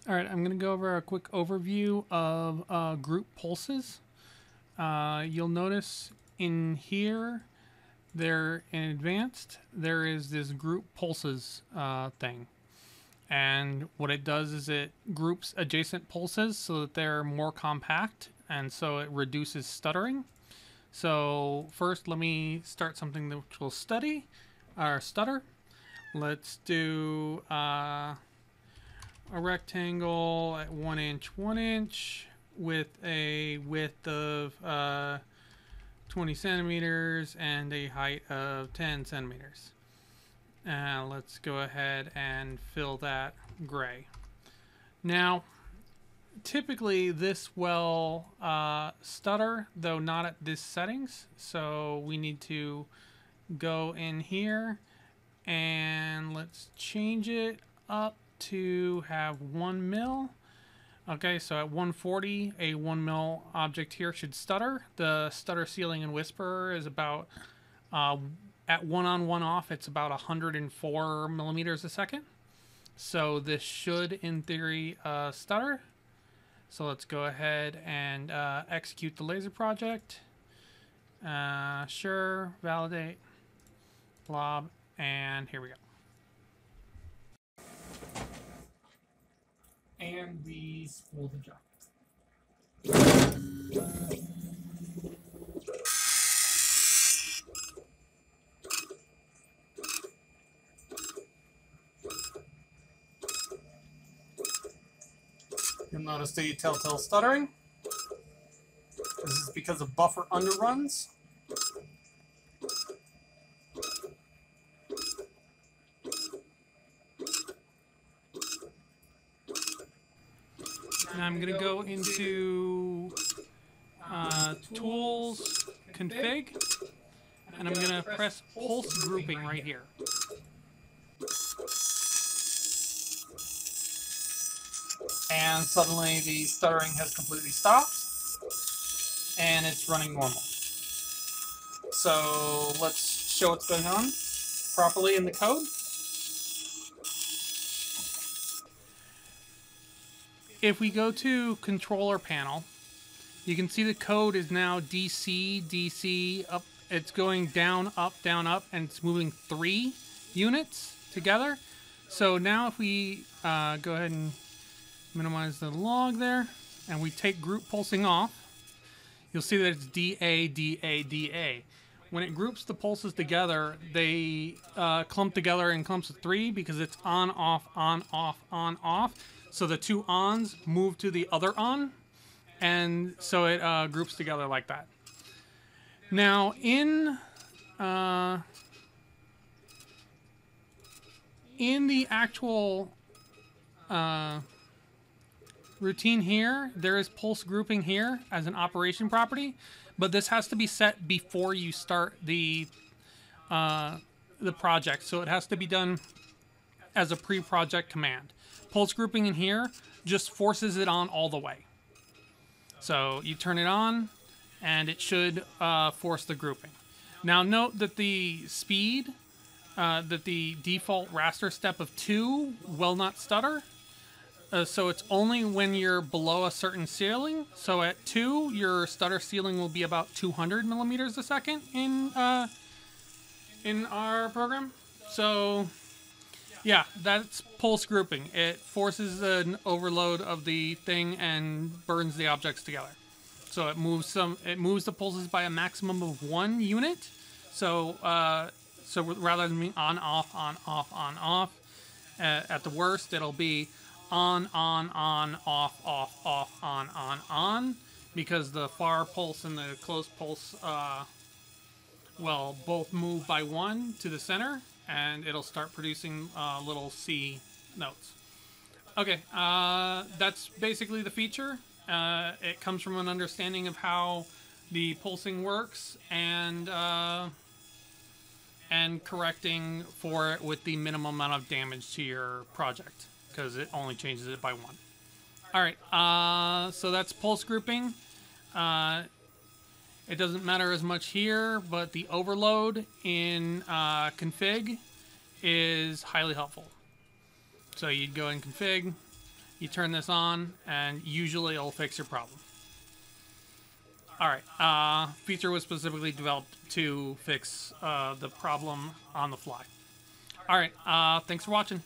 All right, I'm going to go over a quick overview of group pulses. You'll notice in here, there in advanced, there is this group pulses thing. And what it does is it groups adjacent pulses so that they're more compact, and so it reduces stuttering. So first, let me start something which will stutter. Let's do a rectangle at 1 inch, 1 inch with a width of 20 centimeters and a height of 10 centimeters. Let's go ahead and fill that gray. Now, typically this will stutter, though not at this settings. So we need to go in here and let's change it up to have 1 mil. Okay, so at 140, a 1 mil object here should stutter. The stutter ceiling and whisper is about, at 1 on 1 off, it's about 104 millimeters a second. So this should, in theory, stutter. So let's go ahead and execute the laser project. Sure, validate, blob, and here we go. And the spool to jump. You'll notice the telltale stuttering. This is because of buffer underruns. Now I'm going to go into Tools, Config, and I'm going to press Pulse Grouping right here. And suddenly the stuttering has completely stopped, and it's running normal. So let's show what's going on properly in the code. If we go to controller panel, you can see the code is now DC, DC, up. It's going down, up, and it's moving 3 units together. So now if we go ahead and minimize the log there, and we take group pulsing off, you'll see that it's DA, DA, DA. When it groups the pulses together, they clump together in clumps of 3 because it's on, off, on, off, on, off. So the 2 ons move to the other on, and so it groups together like that. Now in the actual routine here, there is pulse grouping here as an operation property, but this has to be set before you start the project. So it has to be done as a pre-project command. Pulse grouping in here just forces it on all the way. So you turn it on, and it should force the grouping. Now note that the speed, that the default raster step of 2 will not stutter. So it's only when you're below a certain ceiling. So at 2, your stutter ceiling will be about 200 millimeters a second in our program. So yeah, that's pulse grouping. It forces an overload of the thing and burns the objects together. So it moves the pulses by a maximum of 1 unit. So so rather than being on, off, on, off, on, off, at the worst it'll be on, off, off, on, because the far pulse and the close pulse will both move by 1 to the center, and it'll start producing little C notes. Okay, that's basically the feature. It comes from an understanding of how the pulsing works, and correcting for it with the minimum amount of damage to your project, because it only changes it by 1. All right, so that's pulse grouping. It doesn't matter as much here, but the overload in config is highly helpful. So you'd go in config, You turn this on, and usually it'll fix your problem. Alright, feature was specifically developed to fix the problem on the fly. Alright, thanks for watching.